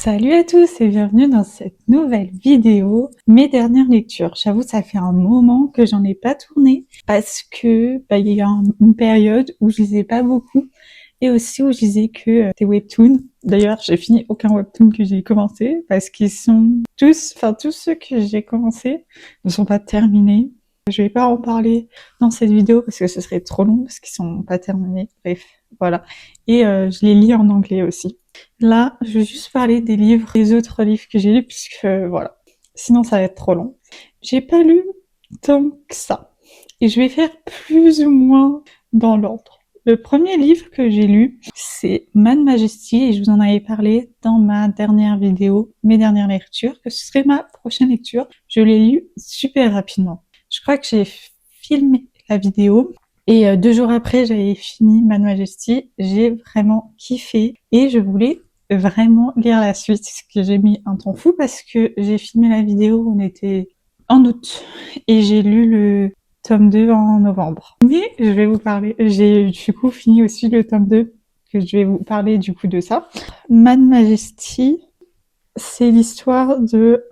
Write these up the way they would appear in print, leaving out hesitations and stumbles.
Salut à tous et bienvenue dans cette nouvelle vidéo, mes dernières lectures. J'avoue, ça fait un moment que j'en ai pas tourné parce que il y a eu une période où je lisais pas beaucoup et aussi où je lisais que des webtoons. D'ailleurs, j'ai fini aucun webtoon que j'ai commencé parce qu'ils sont tous ceux que j'ai commencé ne sont pas terminés. Je vais pas en parler dans cette vidéo parce que ce serait trop long parce qu'ils sont pas terminés. Bref, voilà. Et je les lis en anglais aussi. Là, je vais juste parler des livres, des autres livres que j'ai lus, puisque voilà. Sinon, ça va être trop long. J'ai pas lu tant que ça. Et je vais faire plus ou moins dans l'ordre. Le premier livre que j'ai lu, c'est Mad Majesty, et je vous en avais parlé dans ma dernière vidéo, mes dernières lectures, que ce serait ma prochaine lecture. Je l'ai lu super rapidement. Je crois que j'ai filmé la vidéo, et 2 jours après, j'avais fini Mad Majesty. J'ai vraiment kiffé et je voulais vraiment lire la suite, ce que j'ai mis un temps fou parce que j'ai filmé la vidéo, on était en août et j'ai lu le tome 2 en novembre. Mais je vais vous parler, j'ai du coup fini aussi le tome 2, que je vais vous parler du coup de ça. Mad Majesty, c'est l'histoire de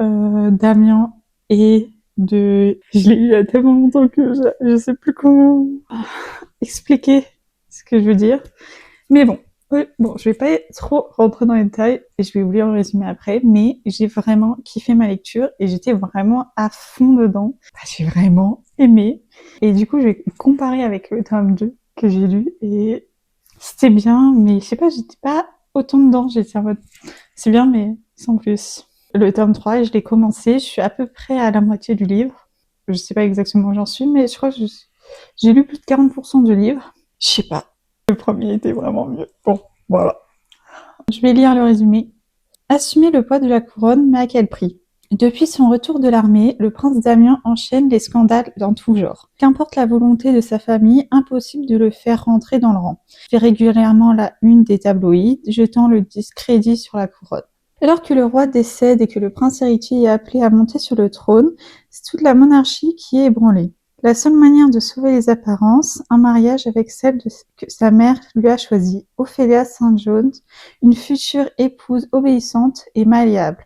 Damien et je l'ai eu il y a tellement longtemps que je sais plus comment expliquer ce que je veux dire. Mais bon, je vais pas trop rentrer dans les détails et je vais vous lire le résumé après, mais j'ai vraiment kiffé ma lecture et j'étais vraiment à fond dedans. J'ai vraiment aimé. Et du coup, je vais comparer avec le tome 2 que j'ai lu et c'était bien, mais je sais pas, j'étais pas autant dedans. J'étais en mode, c'est bien, mais sans plus. Le tome 3, je l'ai commencé, je suis à peu près à la moitié du livre. Je sais pas exactement où j'en suis, mais je crois que j'ai lu plus de 40% du livre. Je sais pas. Le premier était vraiment mieux. Bon, voilà. Je vais lire le résumé. Assumer le poids de la couronne, mais à quel prix? Depuis son retour de l'armée, le prince Damien enchaîne les scandales dans tout genre. Qu'importe la volonté de sa famille, impossible de le faire rentrer dans le rang. Il fait régulièrement la une des tabloïds, jetant le discrédit sur la couronne. Alors que le roi décède et que le prince héritier est appelé à monter sur le trône, c'est toute la monarchie qui est ébranlée. La seule manière de sauver les apparences, un mariage avec celle que sa mère lui a choisie, Ophélia St. John, une future épouse obéissante et malléable,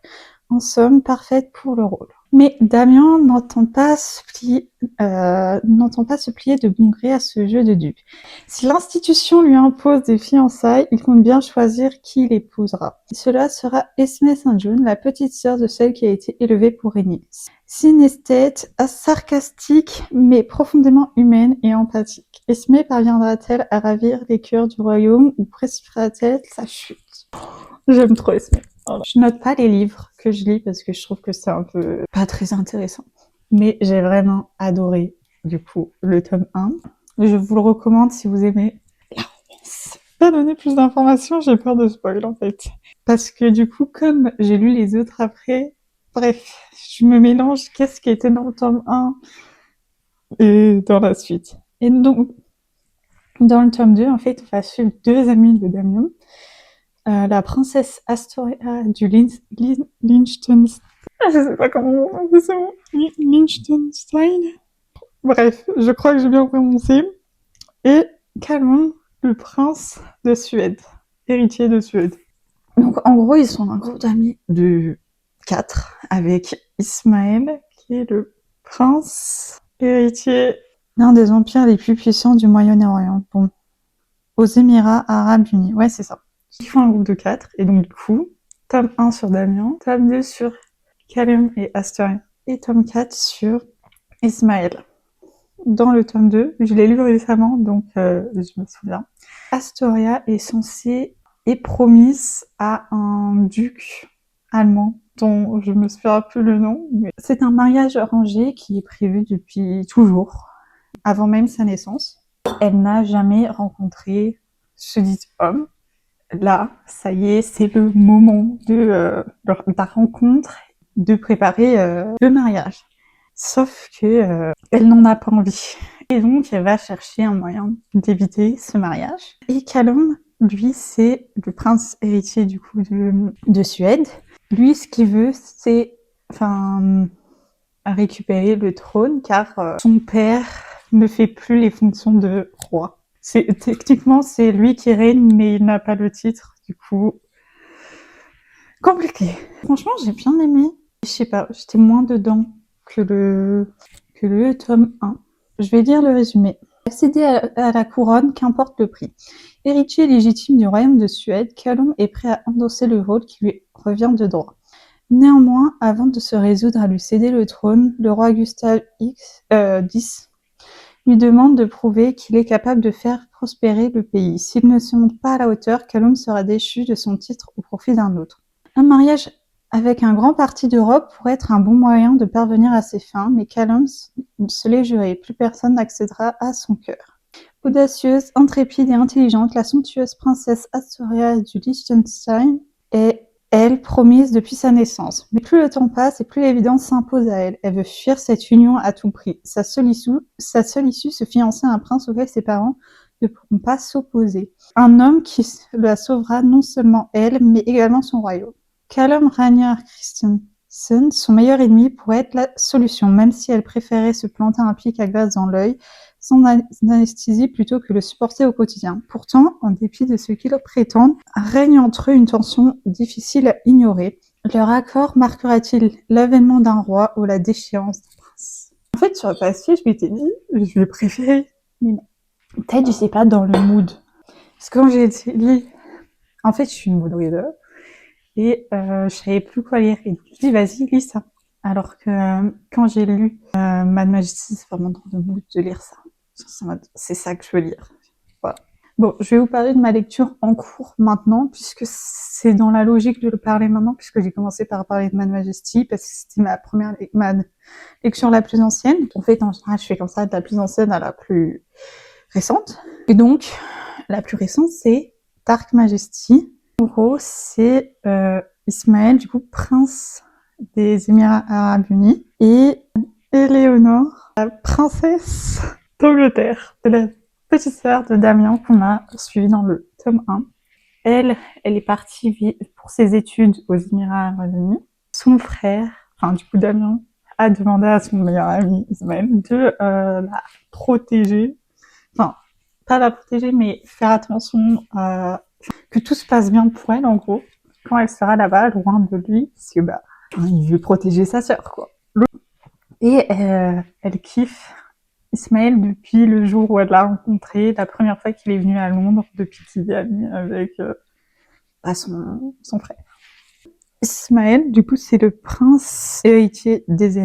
en somme parfaite pour le rôle. Mais Damien n'entend pas se plier de bon gré à ce jeu de dupes. Si l'institution lui impose des fiançailles, il compte bien choisir qui l'épousera. Cela sera Esmée St. John, la petite sœur de celle qui a été élevée pour régner. Synesthète, sarcastique, mais profondément humaine et empathique. Esmée parviendra-t-elle à ravir les cœurs du royaume ou précipitera-t-elle sa chute? J'aime trop Esmée. Voilà. Je note pas les livres que je lis parce que je trouve que c'est un peu pas très intéressant. Mais j'ai vraiment adoré, du coup, le tome 1. Je vous le recommande si vous aimez la romance. Pas donner plus d'informations, j'ai peur de spoil en fait. Parce que du coup, comme j'ai lu les autres après, bref, je me mélange qu'est-ce qui était dans le tome 1 et dans la suite. Et donc, dans le tome 2, en fait, on va suivre 2 amies de Damien. La princesse Astoria du Liechtenstein. Je sais pas comment on dit ça. Liechtenstein. Bref, je crois que j'ai bien prononcé. Et Calmon, le prince de Suède, héritier de Suède. Donc en gros, ils sont un groupe d'amis de 4 avec Ismaël, qui est le prince héritier d'un des empires les plus puissants du Moyen-Orient. Bon, aux Émirats Arabes Unis. Ouais, c'est ça. Ils font un groupe de 4, et donc du coup, tome 1 sur Damien, tome 2 sur Callum et Astoria, et tome 4 sur Ismaël. Dans le tome 2, je l'ai lu récemment, donc je me souviens. Astoria est promise à un duc allemand, dont je me souviens plus le nom. Mais c'est un mariage arrangé qui est prévu depuis toujours, avant même sa naissance. Elle n'a jamais rencontré ce dit homme. Là, ça y est, c'est le moment de la rencontre, de préparer le mariage. Sauf que elle n'en a pas envie. Et donc, elle va chercher un moyen d'éviter ce mariage. Et Callum, lui, c'est le prince héritier du coup de Suède. Lui, ce qu'il veut, c'est récupérer le trône, car son père ne fait plus les fonctions de roi. Techniquement, c'est lui qui règne, mais il n'a pas le titre. Du coup, compliqué. Franchement, j'ai bien aimé. Je sais pas, j'étais moins dedans que le tome 1. Je vais lire le résumé. Accéder à la couronne, qu'importe le prix. Héritier légitime du royaume de Suède, Callum est prêt à endosser le rôle qui lui revient de droit. Néanmoins, avant de se résoudre à lui céder le trône, le roi Gustav X lui demande de prouver qu'il est capable de faire prospérer le pays. S'il ne se montre pas à la hauteur, Callum sera déchu de son titre au profit d'un autre. Un mariage avec un grand parti d'Europe pourrait être un bon moyen de parvenir à ses fins, mais Callum se l'est juré, plus personne n'accédera à son cœur. Audacieuse, intrépide et intelligente, la somptueuse princesse Astoria du Liechtenstein est, elle, promise depuis sa naissance. Mais plus le temps passe et plus l'évidence s'impose à elle. Elle veut fuir cette union à tout prix. Sa seule issue, se fiancer à un prince auquel ses parents ne pourront pas s'opposer. Un homme qui la sauvera non seulement elle, mais également son royaume. Callum Ragnar Christensen, son meilleur ennemi, pourrait être la solution, même si elle préférait se planter un pic à glace dans l'œil, sans anesthésie plutôt que le supporter au quotidien. Pourtant, en dépit de ce qu'ils prétendent, règne entre eux une tension difficile à ignorer. Leur accord marquera-t-il l'avènement d'un roi ou la déchéance d'un prince? En fait, sur le papier, je m'étais dit, je vais préférer. Mais non. Peut-être, je sais pas, dans le mood. Parce que quand j'ai lu, en fait, je suis une mood reader. Et je savais plus quoi lire. Et je me dis, vas-y, lis ça. Alors que quand j'ai lu Mad Majesty, c'est vraiment dans le mood de lire ça. C'est ça que je veux lire. Voilà. Bon, je vais vous parler de ma lecture en cours maintenant, puisque c'est dans la logique de le parler maintenant, puisque j'ai commencé par parler de Mad Majesty, parce que c'était ma lecture la plus ancienne. En fait, en général, je fais comme ça, de la plus ancienne à la plus récente. Et donc, la plus récente, c'est Dark Majesty. En gros, c'est Ismaël, du coup, prince des Émirats Arabes Unis, et Éléonore, la princesse d'Angleterre, de la petite sœur de Damien qu'on a suivi dans le tome 1. Elle est partie pour ses études aux Émirats Arabes Unis. Son frère, du coup Damien, a demandé à son meilleur ami Ismaël de la protéger. Enfin, pas la protéger, mais faire attention que tout se passe bien pour elle, en gros, quand elle sera là-bas, loin de lui, parce que il veut protéger sa sœur, quoi. Et elle kiffe Ismaël depuis le jour où elle l'a rencontré, la première fois qu'il est venu à Londres, depuis qu'il est ami avec son frère. Ismaël, du coup, c'est le prince héritier des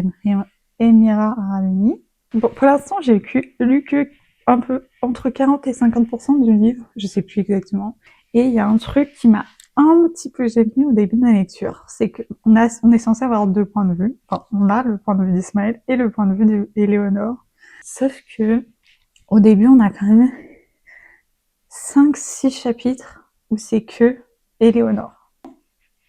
Émirats Arabes Unis. Bon, pour l'instant, j'ai lu que un peu entre 40 et 50% du livre, je sais plus exactement. Et il y a un truc qui m'a un petit peu gêné au début de la lecture, c'est qu'on est censé avoir deux points de vue. Enfin, on a le point de vue d'Ismaël et le point de vue d'Éléonore. Sauf que, au début, on a quand même 5-6 chapitres où c'est que Éléonore.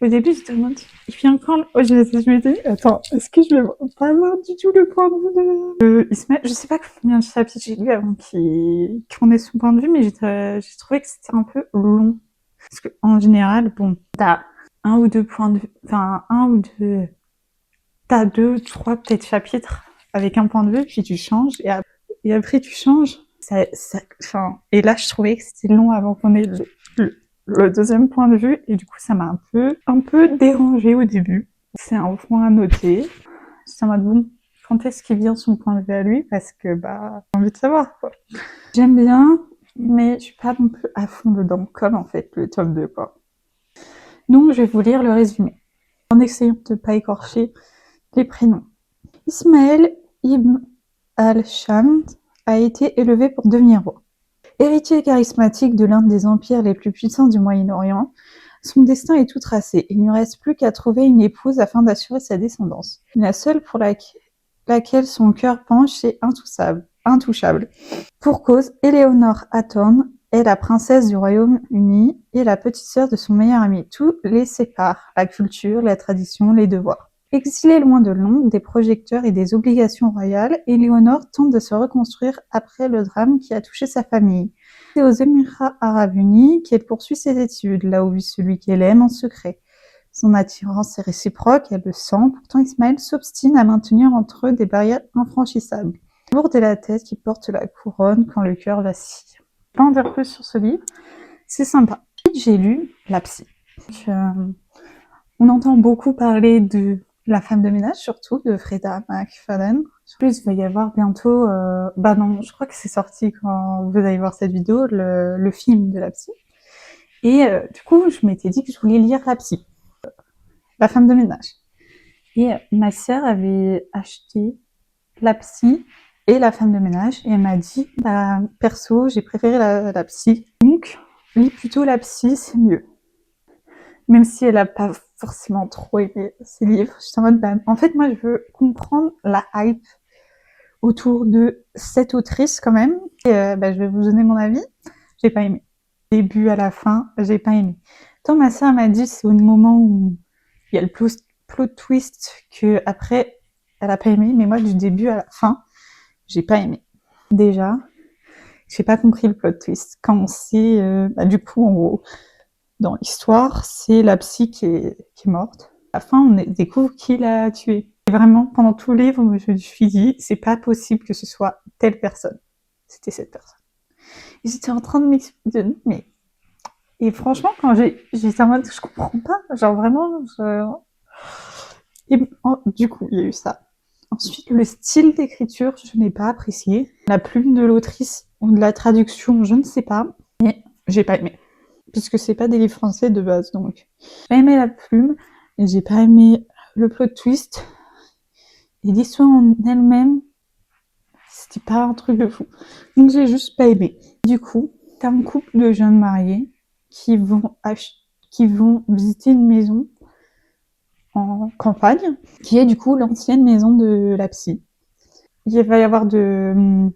Au début, j'étais en mode, il vient quand je me dis, attends, est-ce que je vais pas voir du tout le point de vue de Ismaël? Je sais pas combien de chapitres j'ai lu avant qu'on ait son point de vue, mais j'ai trouvé que c'était un peu long. Parce que, en général, bon, t'as un ou deux points de vue, t'as 2-3 peut-être chapitres avec un point de vue, puis tu changes, et après tu changes. Et là, je trouvais que c'était long avant qu'on ait le deuxième point de vue, et du coup, ça m'a un peu dérangée au début. C'est un point à noter. C'est en mode, bon, quand est-ce qu'il vient son point de vue à lui? Parce que, j'ai envie de savoir, quoi. J'aime bien, mais je suis pas non plus à fond dedans, comme en fait le tome 2, quoi. Donc, je vais vous lire le résumé, en essayant de ne pas écorcher les prénoms. Ismaël ibn al-Shams a été élevé pour devenir roi. Héritier charismatique de l'un des empires les plus puissants du Moyen-Orient, son destin est tout tracé. Il ne reste plus qu'à trouver une épouse afin d'assurer sa descendance. La seule pour laquelle son cœur penche est intouchable. Pour cause, Éléonore Attorn est la princesse du Royaume-Uni et la petite sœur de son meilleur ami. Tout les sépare, la culture, la tradition, les devoirs. Exilée loin de Londres, des projecteurs et des obligations royales, Éléonore tente de se reconstruire après le drame qui a touché sa famille. C'est aux Émirats Arabes Unis qu'elle poursuit ses études, là où vit celui qu'elle aime en secret. Son attirance est réciproque, elle le sent, pourtant Ismaël s'obstine à maintenir entre eux des barrières infranchissables. Lourde est la tête qui porte la couronne quand le cœur vacille. Pas en dire plus sur ce livre, c'est sympa. J'ai lu La Psy. On entend beaucoup parler de La femme de ménage, surtout, de Freda McFadden. En plus, il va y avoir bientôt, bah non, je crois que c'est sorti quand vous allez voir cette vidéo, le film de la psy. Et du coup, je m'étais dit que je voulais lire la psy, La femme de ménage. Et ma sœur avait acheté la psy et la femme de ménage, et elle m'a dit, bah perso, j'ai préféré la psy, donc lis plutôt la psy, c'est mieux. Même si elle a pas forcément trop aimé ces livres, j'étais en mode, bah, en fait, moi, je veux comprendre la hype autour de cette autrice quand même. Et bah, je vais vous donner mon avis. J'ai pas aimé. Début à la fin, j'ai pas aimé. Tant ma sœur m'a dit, c'est au moment où il y a le plot twist que après, elle a pas aimé. Mais moi, du début à la fin, j'ai pas aimé. Déjà, j'ai pas compris le plot twist. Quand on sait, bah, du coup, en gros, dans l'histoire, c'est la psy qui est morte. À la fin, on découvre qui l'a tuée. Et vraiment, pendant tout le livre, je me suis dit, c'est pas possible que ce soit telle personne. C'était cette personne. Et j'étais en train de m'expliquer, mais... Et franchement, quand j'étais en mode, je comprends pas. Genre vraiment, Et du coup, il y a eu ça. Ensuite, le style d'écriture, je n'ai pas apprécié. La plume de l'autrice ou de la traduction, je ne sais pas. Mais j'ai pas aimé. Puisque c'est pas des livres français de base, donc. J'ai pas aimé la plume, et j'ai pas aimé le plot twist. Et l'histoire en elle-même, c'était pas un truc de fou. Donc j'ai juste pas aimé. Du coup, t'as un couple de jeunes mariés qui vont visiter une maison en campagne, qui est du coup l'ancienne maison de la psy. Il va y avoir de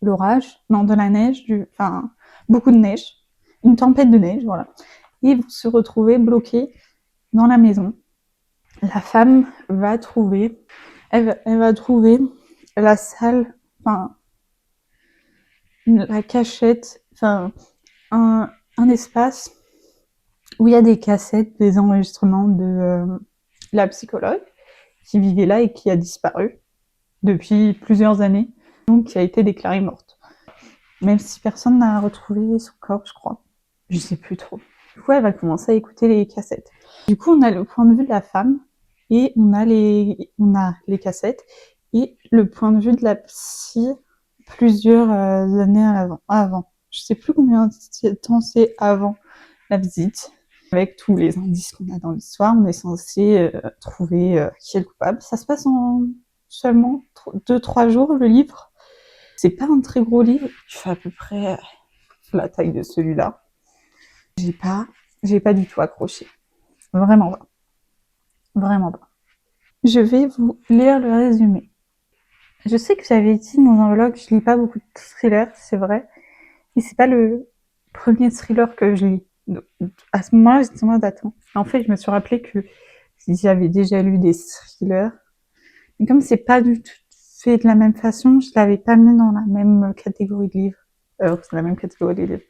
l'orage, non, de la neige, enfin, beaucoup de neige, une tempête de neige, voilà. Et ils vont se retrouver bloqués dans la maison. La femme va trouver, elle va trouver la salle, enfin, la cachette, enfin, un espace où il y a des cassettes, des enregistrements de la psychologue qui vivait là et qui a disparu depuis plusieurs années, donc qui a été déclarée morte. Même si personne n'a retrouvé son corps, je crois. Je sais plus trop. Du coup, elle va commencer à écouter les cassettes. Du coup, on a le point de vue de la femme et on a les cassettes et le point de vue de la psy plusieurs années avant. Je sais plus combien de temps c'est avant la visite. Avec tous les indices qu'on a dans l'histoire, on est censé trouver qui est le coupable. Ça se passe en seulement 2-3 jours, le livre. C'est pas un très gros livre, il fait à peu près la taille de celui-là. J'ai pas du tout accroché. Vraiment pas. Vraiment pas. Je vais vous lire le résumé. Je sais que j'avais dit dans un vlog, je lis pas beaucoup de thrillers, c'est vrai. Mais c'est pas le premier thriller que je lis. Donc, à ce moment-là, j'étais en mode attends. En fait, je me suis rappelé que j'avais déjà lu des thrillers. Mais comme c'est pas du tout fait de la même façon, je l'avais pas mis dans la même catégorie de livres. C'est la même catégorie de livres.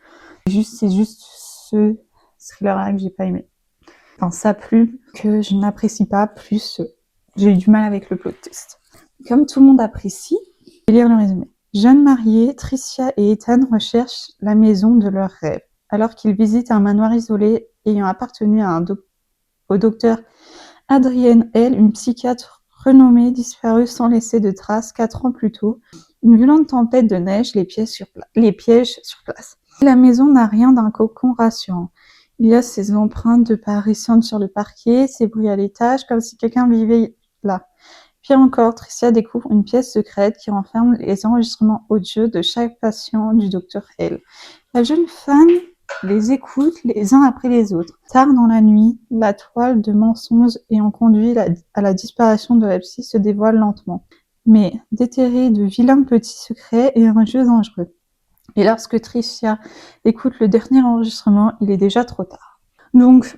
C'est juste ce thriller-là que j'ai pas aimé. Enfin, ça plume que je n'apprécie pas, plus j'ai eu du mal avec le plot twist. Comme tout le monde apprécie, je vais lire le résumé. Jeunes mariés, Tricia et Ethan recherchent la maison de leurs rêves. Alors qu'ils visitent un manoir isolé ayant appartenu au docteur Adrienne L., une psychiatre renommée, disparue sans laisser de traces 4 ans plus tôt, une violente tempête de neige les piège sur place. La maison n'a rien d'un cocon rassurant. Il y a ces empreintes de pas récentes sur le parquet, ces bruits à l'étage, comme si quelqu'un vivait là. Pire encore, Tricia découvre une pièce secrète qui renferme les enregistrements audio de chaque patient du docteur L. La jeune femme les écoute les uns après les autres. Tard dans la nuit, la toile de mensonges ayant conduit à la disparition de la psy se dévoile lentement. Mais déterrer de vilains petits secrets est un jeu dangereux. Et lorsque Tricia écoute le dernier enregistrement, il est déjà trop tard. Donc,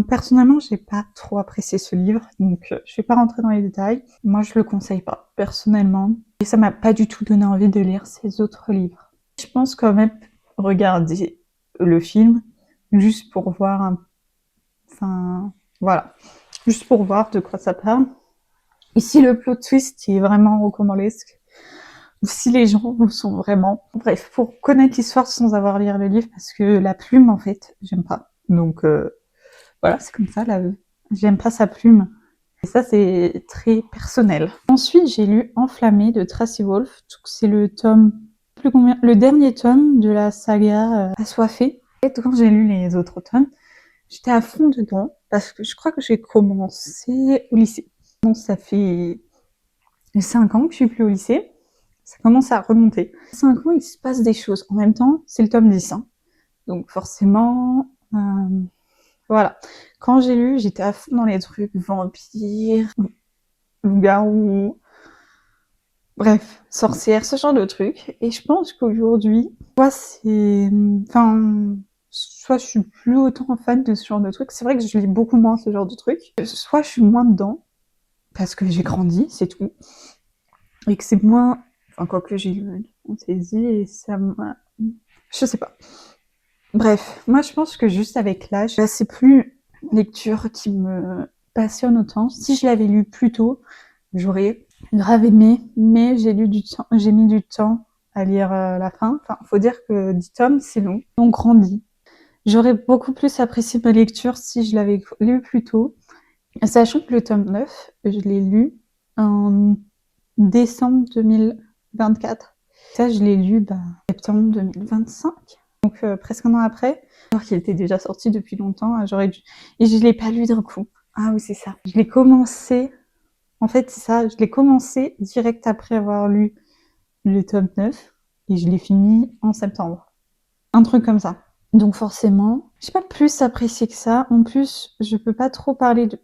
personnellement, j'ai pas trop apprécié ce livre, donc je vais pas rentrer dans les détails. Moi, je le conseille pas, personnellement. Et ça m'a pas du tout donné envie de lire ces autres livres. Je pense quand même regarder le film, juste pour voir Enfin, voilà. Juste pour voir de quoi ça parle. Et si le plot twist est vraiment rocambolesque, ou si les gens sont vraiment... Bref, pour connaître l'histoire sans avoir lire le livre, parce que la plume, en fait, j'aime pas. Donc, voilà, c'est comme ça, J'aime pas sa plume. Et ça, c'est très personnel. Ensuite, j'ai lu Enflammé de Tracy Wolff. C'est le le dernier tome de la saga Assoiffé. Et quand j'ai lu les autres tomes, j'étais à fond dedans parce que je crois que j'ai commencé au lycée. Donc ça fait 5 ans que je suis plus au lycée. Ça commence à remonter. 5 ans, il se passe des choses. En même temps, c'est le tome 10. Hein. Donc forcément, voilà. Quand j'ai lu, j'étais à fond dans les trucs vampires, loup-garou, bref, sorcière, ce genre de trucs. Et je pense qu'aujourd'hui, soit je suis plus autant fan de ce genre de trucs. C'est vrai que je lis beaucoup moins ce genre de trucs. Soit je suis moins dedans, parce que j'ai grandi, c'est tout. Et que c'est moins, quoique j'ai lu une fantaisie et ça m'a, je sais pas. Bref, moi je pense que juste avec l'âge, c'est plus une lecture qui me passionne autant. Si je l'avais lu plus tôt, j'aurais grave aimé, mais j'ai mis du temps à lire la fin. Enfin, faut dire que 10 tomes, c'est long. On grandit. J'aurais beaucoup plus apprécié ma lecture si je l'avais lu plus tôt. Sachant que le tome 9, je l'ai lu en décembre 2024. Ça, je l'ai lu septembre 2025. Donc presque un an après. Alors qu'il était déjà sorti depuis longtemps, j'aurais dû... Et je l'ai pas lu d'un coup. Ah oui, c'est ça. Je l'ai commencé... En fait, c'est ça, je l'ai commencé direct après avoir lu le tome 9 et je l'ai fini en septembre. Un truc comme ça. Donc forcément, j'ai pas plus apprécié que ça. En plus, je peux pas trop parler de...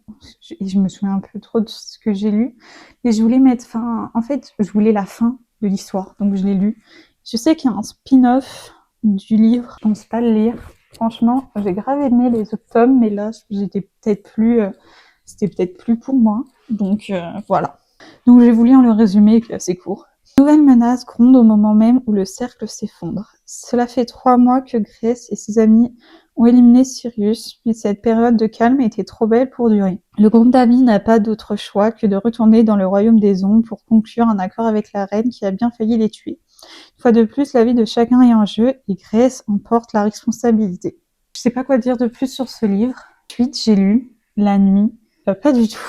Et je me souviens un peu trop de ce que j'ai lu. Et je voulais mettre fin... En fait, je voulais la fin de l'histoire, donc je l'ai lu. Je sais qu'il y a un spin-off du livre, je pense pas le lire. Franchement, j'ai grave aimé les autres tomes, mais là, c'était peut-être plus pour moi. Donc voilà. Donc j'ai voulu en le résumer, qui est assez court. Nouvelle menace gronde au moment même où le cercle s'effondre. Cela fait 3 mois que Grace et ses amis ont éliminé Sirius, mais cette période de calme était trop belle pour durer. Le groupe d'amis n'a pas d'autre choix que de retourner dans le royaume des ombres pour conclure un accord avec la reine qui a bien failli les tuer. Une fois de plus, la vie de chacun est en jeu et Grace en porte la responsabilité. Je sais pas quoi dire de plus sur ce livre. Ensuite, j'ai lu La Nuit. Pas du tout.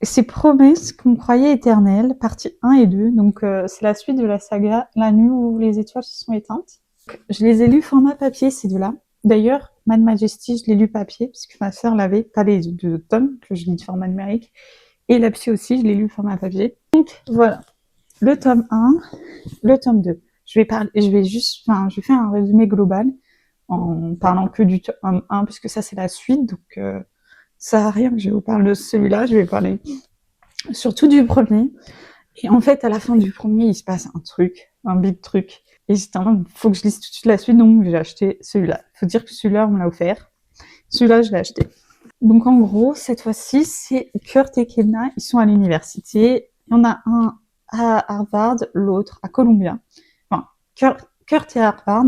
C'est Promesses qu'on croyait éternelles, partie 1 et 2. Donc, c'est la suite de la saga La Nuit où les étoiles se sont éteintes. Je les ai lus format papier, ces deux-là. D'ailleurs, Mad Majesty, je l'ai lu papier, parce que ma sœur l'avait, pas les deux tomes, que je lis de format numérique. Et La Psy aussi, je l'ai lu format papier. Donc, voilà. Le tome 1, le tome 2. Je vais faire un résumé global, en parlant que du tome 1, puisque ça, c'est la suite, donc, ça sert à rien que je vous parle de celui-là, je vais parler surtout du premier. Et en fait, à la fin du premier, il se passe un big truc. Et j'étais en mode, faut que je lise tout de suite la suite, donc j'ai acheté celui-là. Faut dire que celui-là, on me l'a offert. Celui-là, je l'ai acheté. Donc en gros, cette fois-ci, c'est Kurt et Kenna, ils sont à l'université. Il y en a un à Harvard, l'autre à Columbia. Enfin, Kurt est à Harvard,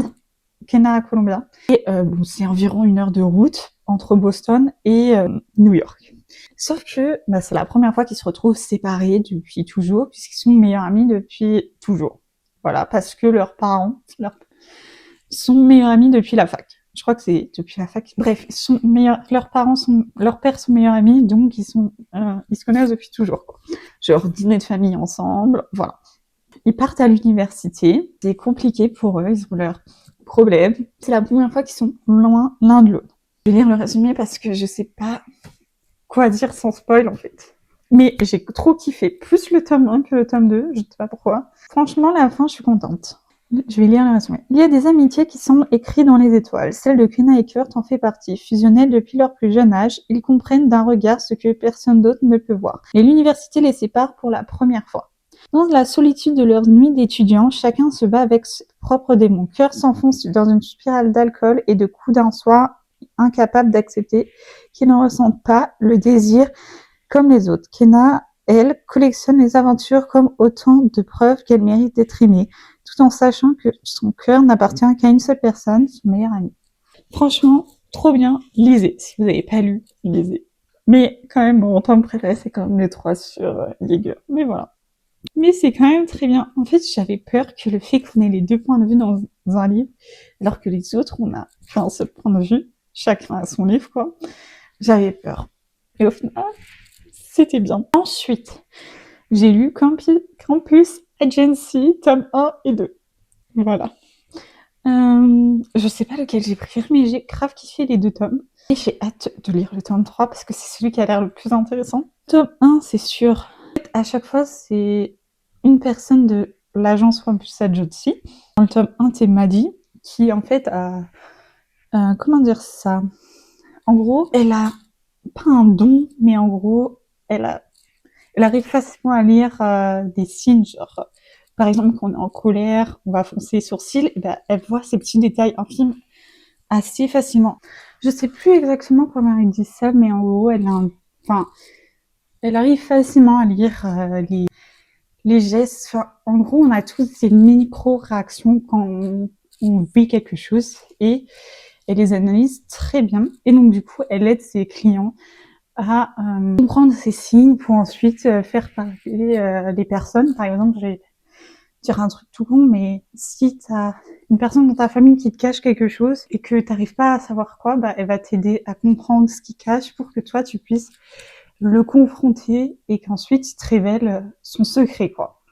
Kenna à Columbia. Et c'est environ 1 heure de route entre Boston et New York. Sauf que c'est la première fois qu'ils se retrouvent séparés depuis toujours, puisqu'ils sont meilleurs amis depuis toujours. Voilà, parce que leurs parents sont meilleurs amis depuis la fac. Je crois que c'est depuis la fac. Bref, leurs pères sont meilleurs amis, donc ils se connaissent depuis toujours, quoi. Genre dîner de famille ensemble, voilà. Ils partent à l'université, c'est compliqué pour eux, ils ont leurs problèmes. C'est la première fois qu'ils sont loin l'un de l'autre. Je vais lire le résumé parce que je sais pas quoi dire sans spoil, en fait. Mais j'ai trop kiffé. Plus le tome 1 que le tome 2, je sais pas pourquoi. Franchement, la fin, je suis contente. Je vais lire le résumé. Il y a des amitiés qui semblent écrites dans les étoiles. Celle de Kenna et Kurt en fait partie. Fusionnelles depuis leur plus jeune âge, ils comprennent d'un regard ce que personne d'autre ne peut voir. Et l'université les sépare pour la première fois. Dans la solitude de leur nuit d'étudiants, chacun se bat avec ses propres démons. Kurt s'enfonce dans une spirale d'alcool et de coups d'un soir, incapable d'accepter qu'il ne ressente pas le désir comme les autres. Kenna, elle, collectionne les aventures comme autant de preuves qu'elle mérite d'être aimée, tout en sachant que son cœur n'appartient qu'à une seule personne, son meilleur ami. Franchement, trop bien, lisez. Si vous n'avez pas lu, lisez. Mais quand même, mon tome préféré, c'est quand même les 3 sur Yeager. Mais voilà. Mais c'est quand même très bien. En fait, j'avais peur que le fait qu'on ait les 2 points de vue dans un livre, alors que les autres, on a qu'un seul point de vue, chacun a son livre, quoi. J'avais peur. Et au final, c'était bien. Ensuite, j'ai lu Campus Agency, tome 1 et 2. Voilà. Je sais pas lequel j'ai préféré, mais j'ai grave kiffé les 2 tomes. Et j'ai hâte de lire le tome 3 parce que c'est celui qui a l'air le plus intéressant. Tome 1, c'est sûr. À chaque fois, c'est une personne de l'agence Campus Agency. Dans le tome 1, c'est Maddie, qui en fait a... comment dire ça? En gros, elle a pas un don, mais en gros, elle arrive facilement à lire des signes, genre, par exemple, quand on est en colère, on va foncer les sourcils, et ben, elle voit ces petits détails infimes assez facilement. Je sais plus exactement comment elle dit ça, mais en gros, elle arrive facilement à lire les gestes. Enfin, en gros, on a tous ces micro-réactions quand on vit quelque chose et elle les analyse très bien. Et donc, du coup, elle aide ses clients à comprendre ces signes pour ensuite faire parler les personnes. Par exemple, je vais dire un truc tout con, mais si t'as une personne dans ta famille qui te cache quelque chose et que t'arrives pas à savoir quoi, bah, elle va t'aider à comprendre ce qu'il cache pour que toi, tu puisses le confronter et qu'ensuite, il te révèle son secret, quoi.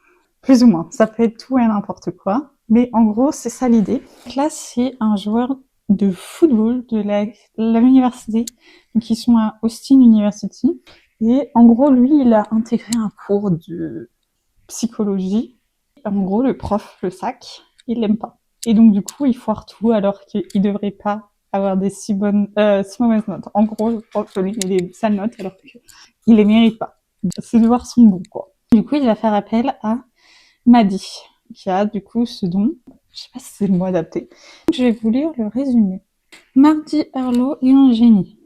Plus ou moins. Ça peut être tout et n'importe quoi. Mais en gros, c'est ça l'idée. Là, c'est un joueur de football de l'université. Donc, ils sont à Austin University. Et en gros, lui, il a intégré un cours de psychologie. En gros, le prof le sac, il l'aime pas. Et donc, du coup, il foire tout alors qu'il devrait pas avoir des si mauvaises notes. En gros, le prof lui met des sales notes alors qu'il les mérite pas. Ses devoirs sont bons, quoi. Du coup, il va faire appel à Maddie, qui a du coup ce don. Je sais pas si c'est le mot adapté. Je vais vous lire le résumé. Mardi Harlow est un génie.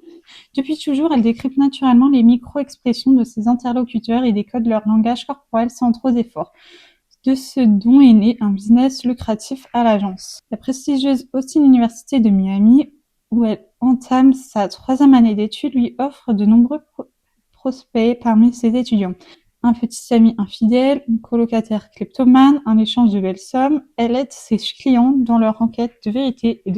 Depuis toujours, elle décrypte naturellement les micro-expressions de ses interlocuteurs et décode leur langage corporel sans trop d'efforts. De ce don est né un business lucratif à l'agence. La prestigieuse Austin University de Miami, où elle entame sa 3e année d'études, lui offre de nombreux prospects parmi ses étudiants. Un petit ami infidèle, une colocataire kleptomane, un échange de belles sommes. Elle aide ses clients dans leur enquête de vérité et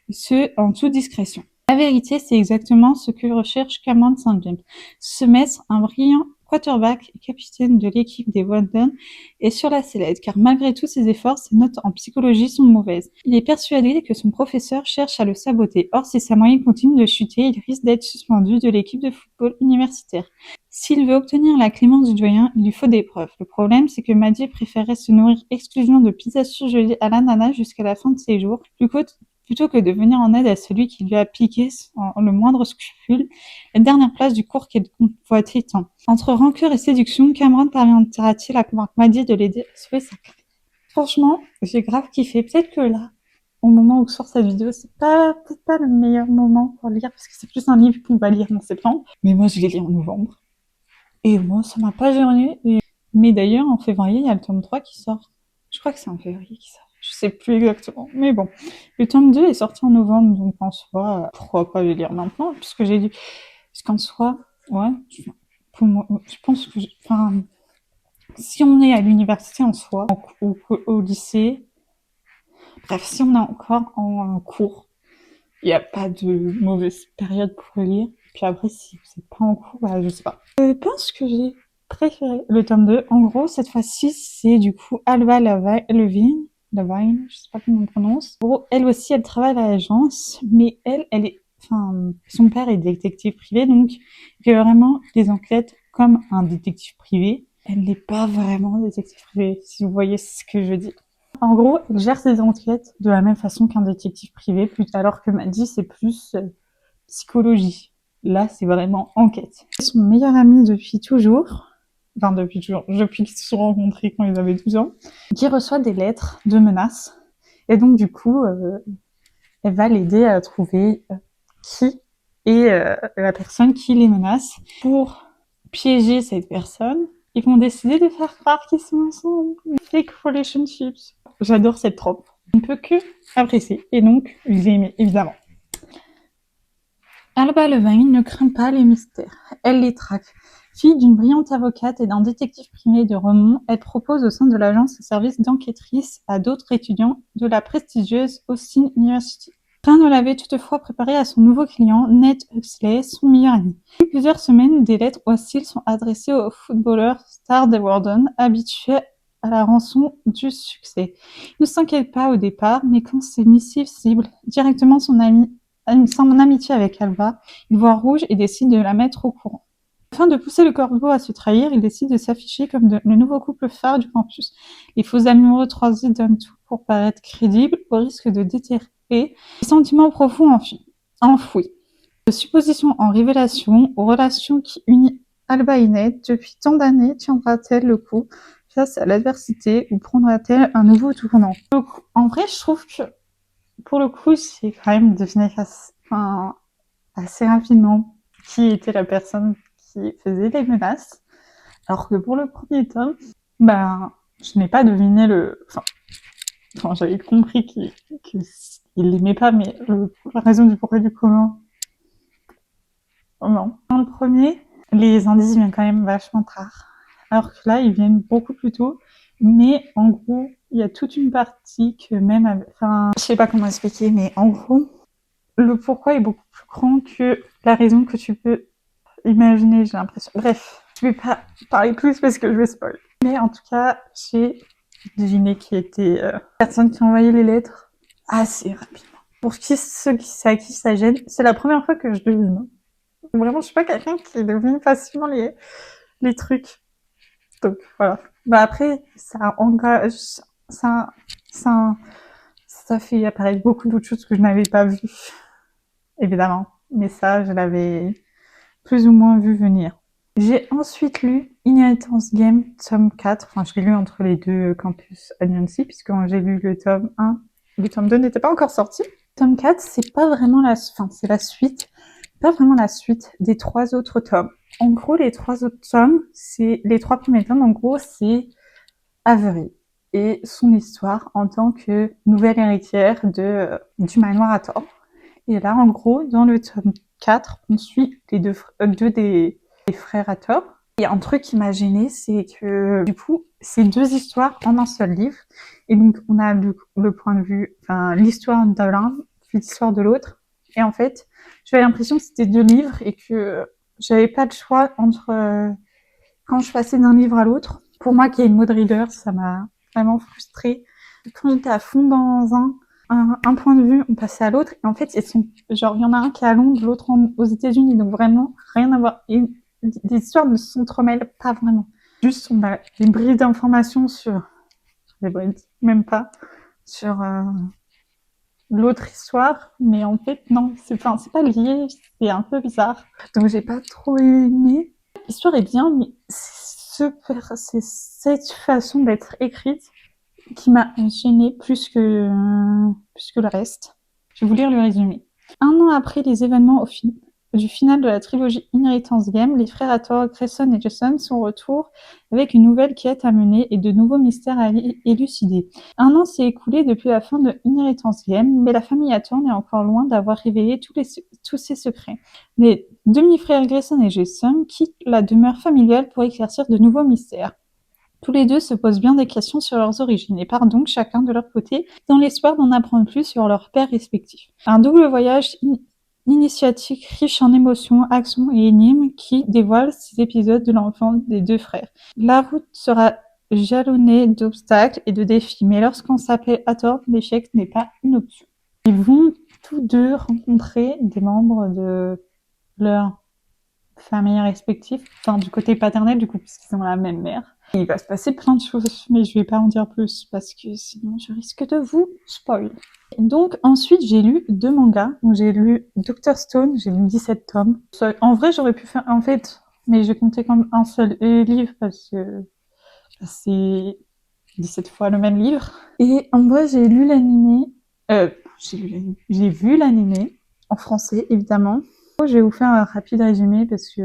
ce, en toute discrétion. La vérité, c'est exactement ce que recherche Cameron St. James. Ce maître, un brillant quarterback et capitaine de l'équipe des Wonders, est sur la sellette, car malgré tous ses efforts, ses notes en psychologie sont mauvaises. Il est persuadé que son professeur cherche à le saboter. Or, si sa moyenne continue de chuter, il risque d'être suspendu de l'équipe de football universitaire. S'il veut obtenir la clémence du doyen, il lui faut des preuves. Le problème, c'est que Maddie préférait se nourrir exclusivement de pizzas surgelées à l'ananas jusqu'à la fin de ses jours, plutôt que de venir en aide à celui qui lui a piqué sans le moindre scrupule la dernière place du cours qu'elle convoitait tant. Entre rancœur et séduction, Cameron parviendra-t-il à convaincre Maddie de l'aider à sauver sa carrière? Franchement, j'ai grave kiffé. Peut-être que là, au moment où sort cette vidéo, c'est peut-être pas le meilleur moment pour lire parce que c'est plus un livre qu'on va lire en septembre. Mais moi, je l'ai lu en novembre. Et moi, ça m'a pas gêné. Mais d'ailleurs, en février, il y a le tome 3 qui sort. Je crois que c'est en février qui sort. Je sais plus exactement. Mais bon. Le tome 2 est sorti en novembre, donc en soi, pourquoi pas le lire maintenant, puisque j'ai lu. Parce qu'en soi, ouais, pour moi, je pense que, enfin, si on est à l'université en soi, au lycée, bref, si on est encore en cours, il n'y a pas de mauvaise période pour le lire. Puis après, si vous n'êtes pas en cours, bah, je sais pas. Je pense que j'ai préféré le tome 2. En gros, cette fois-ci, c'est du coup Alba Levine, je sais pas comment on prononce. En gros, elle aussi, elle travaille à l'agence, mais elle est, enfin, son père est détective privé, donc il fait vraiment des enquêtes comme un détective privé. Elle n'est pas vraiment détective privé, si vous voyez ce que je dis. En gros, elle gère ses enquêtes de la même façon qu'un détective privé, alors que Maddie, c'est plus psychologie. Là, c'est vraiment enquête. Ils sont meilleurs amis depuis toujours. Enfin, depuis qu'ils se sont rencontrés quand ils avaient 12 ans. Qui reçoit des lettres de menaces. Et donc, du coup, elle va l'aider à trouver qui est la personne qui les menace. Pour piéger cette personne, ils vont décider de faire croire qu'ils sont ensemble. Fake relationships. J'adore cette trope. On ne peut que apprécier. Et donc, l'aimer, évidemment. Alba Levine ne craint pas les mystères. Elle les traque. Fille d'une brillante avocate et d'un détective privé de renom, elle propose au sein de l'agence un service d'enquêtrice à d'autres étudiants de la prestigieuse Austin University. Rien ne l'avait toutefois préparé à son nouveau client, Ned Huxley, son meilleur ami. Depuis plusieurs semaines, des lettres hostiles sont adressées au footballeur star d'Everton, habitué à la rançon du succès. Il ne s'inquiète pas au départ, mais quand ces missives ciblent directement son amitié avec Alba, il voit rouge et décide de la mettre au courant. Afin de pousser le corbeau à se trahir, il décide de s'afficher comme le nouveau couple phare du campus. Les faux amoureux croisés donnent tout pour paraître crédibles, au risque de déterrer les sentiments profonds enfouis. De supposition en révélation, aux relations qui unissent Alba et Ned depuis tant d'années, tiendra-t-elle le coup face à l'adversité ou prendra-t-elle un nouveau tournant? En vrai, je trouve que pour le coup, j'ai quand même deviné assez rapidement qui était la personne qui faisait les menaces. Alors que pour le premier tome, je n'ai pas deviné Enfin, j'avais compris qu'il l'aimait pas, mais la raison du pourquoi du comment, non. Dans le premier, les indices viennent quand même vachement tard. Alors que là, ils viennent beaucoup plus tôt. Mais en gros, il y a toute une partie que même... je sais pas comment expliquer, mais en gros, le pourquoi est beaucoup plus grand que la raison que tu peux imaginer, j'ai l'impression. Bref, je vais pas parler plus parce que je vais spoil. Mais en tout cas, j'ai deviné qui était la personne qui a envoyé les lettres assez rapidement. Pour ceux à qui ça gêne, c'est la première fois que je devine. Vraiment, je suis pas quelqu'un qui devine facilement les trucs. Donc voilà. Après, ça engage, ça fait apparaître beaucoup d'autres choses que je n'avais pas vues, évidemment. Mais ça, je l'avais plus ou moins vu venir. J'ai ensuite lu Inheritance Game, tome 4. Enfin, je l'ai lu entre les deux campus Annecy, puisque quand j'ai lu le tome 1, le tome 2 n'était pas encore sorti. Tome 4, c'est pas vraiment c'est la suite, pas vraiment la suite des 3 autres tomes. En gros, les 3 autres tomes, les 3 premiers tomes, en gros, c'est Avery et son histoire en tant que nouvelle héritière du manoir à Thor. Et là, en gros, dans le tome 4, on suit les deux des frères à Thor. Et un truc qui m'a gênée, c'est que du coup, c'est 2 histoires en un seul livre. Et donc, on a le point de vue, l'histoire de l'un, puis l'histoire de l'autre. Et en fait, j'avais l'impression que c'était 2 livres et que j'avais pas le choix entre quand je passais d'un livre à l'autre. Pour moi, qui est une mode reader, ça m'a vraiment frustrée. Quand j'étais à fond dans un point de vue, on passait à l'autre. Et en fait, il y en a un qui est à Londres, l'autre aux États-Unis. Donc vraiment, rien à voir. Et les histoires ne s'entremêlent pas vraiment. Juste, on a des bribes d'informations même pas, sur l'autre histoire. Mais en fait, non, c'est pas lié. C'est un peu bizarre. Donc j'ai pas trop aimé. L'histoire est bien, mais c'est cette façon d'être écrite qui m'a gênée plus que le reste. Je vais vous lire le résumé. 1 an après les événements du final de la trilogie Inheritance Game, les frères Hathor, Grayson et Jason sont au retour avec une nouvelle quête à mener et de nouveaux mystères à élucider. 1 an s'est écoulé depuis la fin de Inheritance Game, mais la famille Hathor est encore loin d'avoir révélé tous ses secrets. Les demi-frères Grayson et Jason quittent la demeure familiale pour éclaircir de nouveaux mystères. Tous les deux se posent bien des questions sur leurs origines et partent donc chacun de leur côté dans l'espoir d'en apprendre plus sur leurs pères respectifs. Un double voyage initiatique riche en émotions, actions et énigmes qui dévoile ces épisodes de l'enfance des 2 frères. La route sera jalonnée d'obstacles et de défis, mais lorsqu'on s'appelle Hathor, l'échec n'est pas une option. Ils vont tous deux rencontrer des membres de leur famille respective, du côté paternel du coup, puisqu'ils ont la même mère. Et il va se passer plein de choses, mais je vais pas en dire plus parce que sinon je risque de vous spoil. Donc ensuite j'ai lu 2 mangas. Donc j'ai lu Dr Stone, j'ai lu 17 tomes. En vrai j'aurais pu faire mais j'ai compté comme un seul livre parce que c'est 17 fois le même livre. Et en vrai j'ai lu l'animé, j'ai vu l'animé en français évidemment. Je vais vous faire un rapide résumé parce que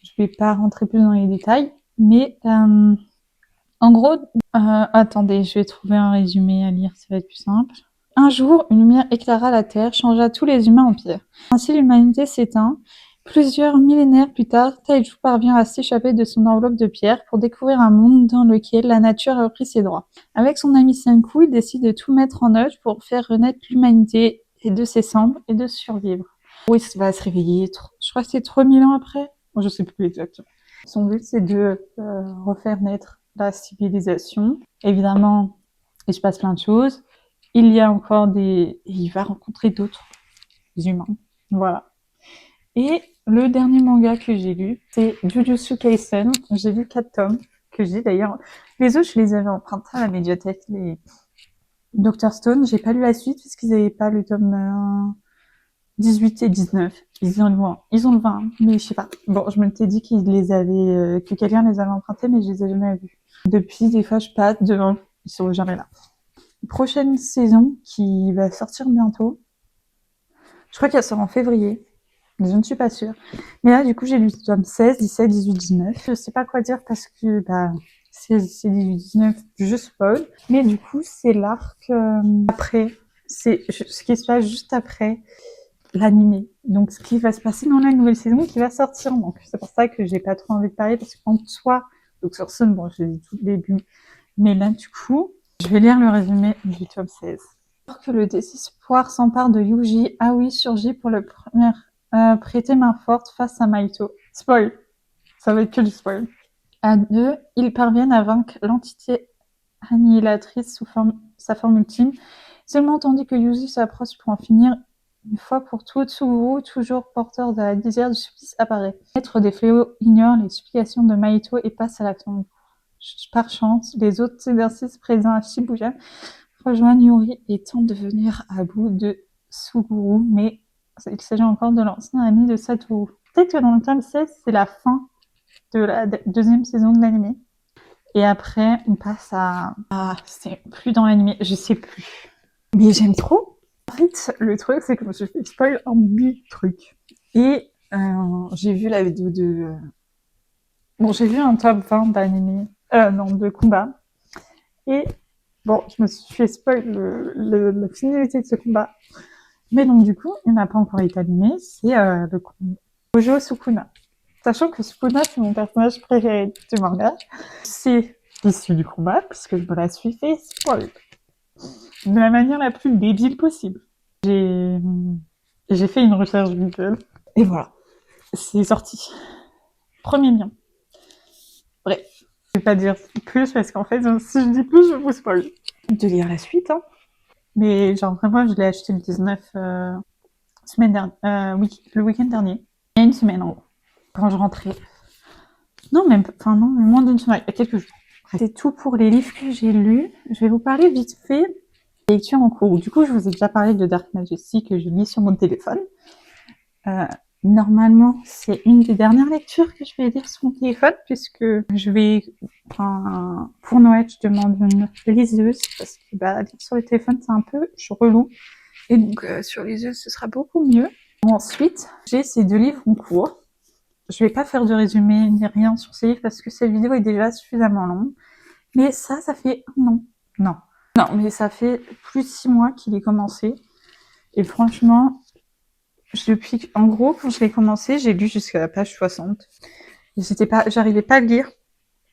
je vais pas rentrer plus dans les détails. Mais en gros, attendez, je vais trouver un résumé à lire, ça va être plus simple. Un jour, une lumière éclaira la Terre, changea tous les humains en pierre. Ainsi, l'humanité s'éteint Plusieurs millénaires plus tard, Taiju parvient à s'échapper de son enveloppe de pierre pour découvrir un monde dans lequel la nature a repris ses droits. Avec son ami Senku, il décide de tout mettre en œuvre pour faire renaître l'humanité et de ses cendres et de survivre. Oui, il va se réveiller, je crois que c'est 3000 ans après. Bon, je sais plus exactement. Son but, c'est de refaire naître la civilisation. Évidemment, il se passe plein de choses. Il y a encore il va rencontrer d'autres humains. Voilà. Et le dernier manga que j'ai lu, c'est Jujutsu Kaisen. J'ai lu 4 tomes, que j'ai d'ailleurs... Les autres, je les avais empruntés à la médiathèque, les Dr. Stone. J'ai pas lu la suite, parce qu'ils avaient pas le tome 18 et 19. Ils ont le 20, mais je sais pas. Bon, je m'étais dit qu'ils les avaient... que quelqu'un les avait empruntés, mais je les ai jamais vus. Depuis, des fois, je passe devant. Ils sont jamais là. Prochaine saison, qui va sortir bientôt. Je crois qu'elle sort en février. Je ne suis pas sûre. Mais là, du coup, j'ai lu le tome 16, 17, 18, 19. Je sais pas quoi dire parce que, 16, 17, 18, 19, je spoil. Mais du coup, c'est l'arc après. C'est ce qui se passe juste après l'animé. Donc, ce qui va se passer dans la nouvelle saison qui va sortir. Donc, c'est pour ça que j'ai pas trop envie de parler parce qu'en soi, donc sur ce, bon, je l'ai dit tout le début. Mais là, du coup, je vais lire le résumé du tome 16. Alors que le désespoir s'empare de Yuji, Aoi surgit pour le premier prêter main forte face à Maito. Spoil. Ça va être que du spoil. À deux, ils parviennent à vaincre l'entité annihilatrice sous sa forme ultime, seulement tandis que Yuji s'approche pour en finir une fois pour toutes. Suguru, toujours porteur de la lisière du supplice, apparaît. Le maître des fléaux ignore les supplications de Maito et passe à l'action. Par chance, les autres exercices présents à Shibuya rejoignent Yuri et tentent de venir à bout de Suguru, mais il s'agit encore de l'ancien ami de Satoru. Peut-être que dans le tome 16, c'est la fin de la deuxième saison de l'anime. Et après, on passe à... c'est plus dans l'anime, je sais plus. Mais j'aime trop. En fait, le truc, c'est que je me suis fait spoil un truc. Et j'ai vu la vidéo de... Bon, j'ai vu un top 20 d'anime, non, de combat. Et bon, je me suis fait spoil la finalité de ce combat. Mais donc, du coup, il n'a pas encore été animé, c'est le Gojo Sukuna. Sachant que Sukuna, c'est mon personnage préféré du manga. C'est l'issue du combat, puisque je me la suis fait spoil. De la manière la plus débile possible. J'ai fait une recherche Google, et voilà. C'est sorti. Premier lien. Bref. Je vais pas dire plus, parce qu'en fait, si je dis plus, je vous spoil. De lire la suite, hein. Mais genre, vraiment, je l'ai acheté le 19 semaine dernière. Oui, le week-end dernier. Il y a une semaine, en gros. Quand je rentrais. Non, même, enfin non, moins d'une semaine, il y a quelques jours. C'est tout pour les livres que j'ai lus. Je vais vous parler vite fait des lectures en cours. Du coup, je vous ai déjà parlé de Dark Majesty que je lis sur mon téléphone. Normalement, c'est une des dernières lectures que je vais lire sur mon téléphone puisque je vais, pour Noël, je demande une liseuse parce que lire sur le téléphone, c'est un peu relou. Et donc, sur liseuse, ce sera beaucoup mieux. Ensuite, j'ai ces 2 livres en cours. Je vais pas faire de résumé ni rien sur ces livres parce que cette vidéo est déjà suffisamment longue. Mais ça fait un an. Non, mais ça fait plus de 6 mois qu'il est commencé. Et franchement, en gros, quand je l'ai commencé, j'ai lu jusqu'à la page 60. J'arrivais pas à le lire.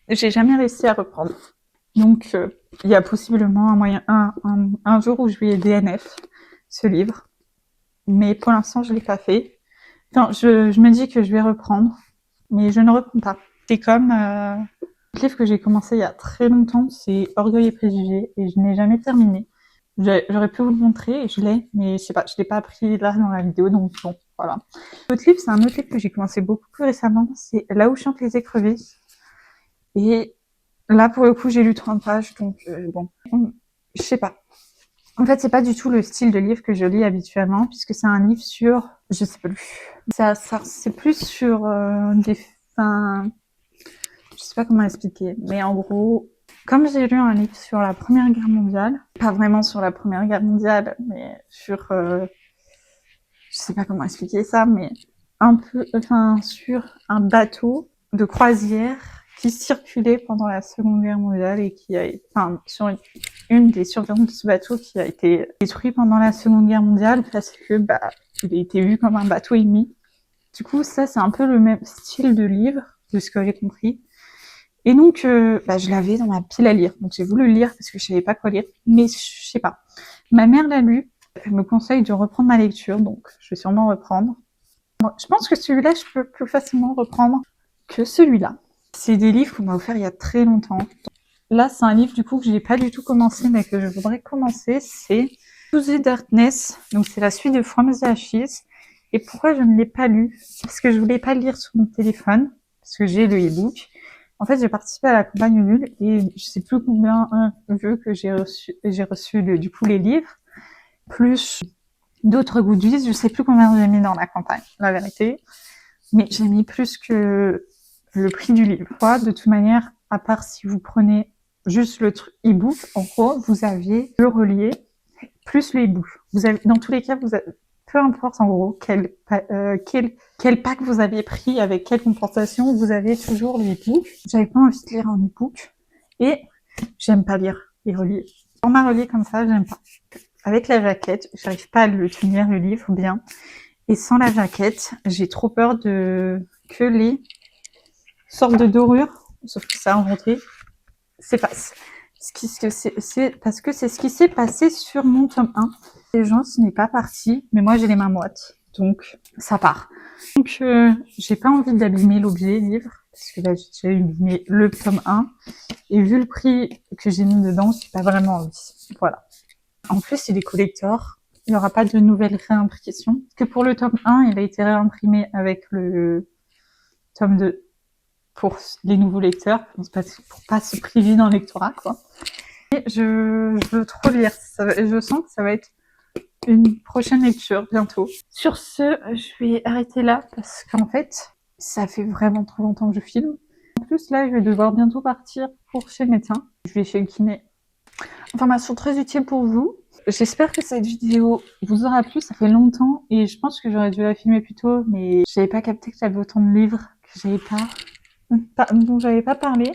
J'ai jamais réussi à reprendre. Donc, il y a possiblement un jour où je vais DNF ce livre. Mais pour l'instant, je l'ai pas fait. Enfin, je me dis que je vais reprendre, mais je ne reprends pas. C'est comme le livre que j'ai commencé il y a très longtemps, c'est Orgueil et Préjugés, et je n'ai jamais terminé. J'aurais pu vous le montrer, et je l'ai, mais je sais pas, je l'ai pas appris là dans la vidéo, donc bon, voilà. L'autre livre, c'est un autre livre que j'ai commencé beaucoup plus récemment, c'est Là où chantent les écrevisses. Et là, pour le coup, j'ai lu 30 pages, donc bon, je sais pas. En fait, c'est pas du tout le style de livre que je lis habituellement, puisque c'est un livre sur... Je sais plus. C'est plus sur enfin... Je sais pas comment expliquer, mais en gros, comme j'ai lu un livre sur la Première Guerre mondiale, pas vraiment sur la Première Guerre mondiale, mais sur... je sais pas comment expliquer ça, mais un peu... Enfin, sur un bateau de croisière qui circulait pendant la Seconde Guerre mondiale et qui a... Enfin, sur une des survivantes de ce bateau qui a été détruit pendant la Seconde Guerre mondiale parce que il a été vu comme un bateau ennemi Du coup, ça, c'est un peu le même style de livre, de ce que j'ai compris. Et donc, je l'avais dans ma pile à lire. Donc, j'ai voulu le lire parce que je savais pas quoi lire. Mais je sais pas. Ma mère l'a lu. Elle me conseille de reprendre ma lecture. Donc, je vais sûrement reprendre. Bon, je pense que celui-là, je peux plus facilement reprendre que celui-là. C'est des livres qu'on m'a offert il y a très longtemps. Là, c'est un livre, du coup, que j'ai pas du tout commencé, mais que je voudrais commencer. C'est To the Darkness. Donc, c'est la suite de From the Ashes. Et pourquoi je ne l'ai pas lu? Parce que je voulais pas le lire sur mon téléphone. Parce que j'ai le e-book. En fait, j'ai participé à la campagne Ulule et je sais plus combien vu que j'ai reçu du coup les livres, plus d'autres goodies. Je sais plus combien j'ai mis dans la campagne, la vérité. Mais j'ai mis plus que le prix du livre. De toute manière, à part si vous prenez juste le e-book, en gros, vous aviez le relié plus le e-book. Vous avez, dans tous les cas, vous avez, peu importe en gros quel pack vous avez pris avec quelle compensation, vous avez toujours le e-book. J'avais pas envie de lire un e-book et j'aime pas lire les reliés. Format relié comme ça, j'aime pas. Avec la jaquette, j'arrive pas à le tenir le livre bien. Et sans la jaquette, j'ai trop peur que les sortes de dorures, sauf que ça a inventé, s'effacent. C'est parce que c'est ce qui s'est passé sur mon tome 1. Les gens, ce n'est pas parti, mais moi j'ai les mains moites, donc ça part. Donc j'ai pas envie d'abîmer l'objet livre, parce que là j'ai déjà abîmé le tome 1, et vu le prix que j'ai mis dedans, j'ai pas vraiment envie. Voilà. En plus, il est collector, il n'y aura pas de nouvelles réimpressions. Parce que pour le tome 1, il a été réimprimé avec le tome 2 pour les nouveaux lecteurs, pour pas se priver d'un lectorat, quoi. Et je veux trop lire. Je sens que ça va être une prochaine lecture bientôt. Sur ce, je vais arrêter là parce qu'en fait, ça fait vraiment trop longtemps que je filme. En plus, là, je vais devoir bientôt partir pour chez le médecin. Je vais chez le kiné. Information très utile pour vous. J'espère que cette vidéo vous aura plu. Ça fait longtemps et je pense que j'aurais dû la filmer plus tôt, mais j'avais pas capté que j'avais autant de livres que dont j'avais pas parlé.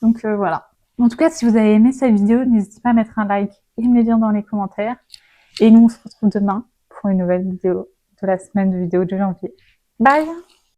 Donc voilà. En tout cas, si vous avez aimé cette vidéo, n'hésitez pas à mettre un like et me le dire dans les commentaires. Et nous, on se retrouve demain pour une nouvelle vidéo de la semaine de vidéos de janvier. Bye!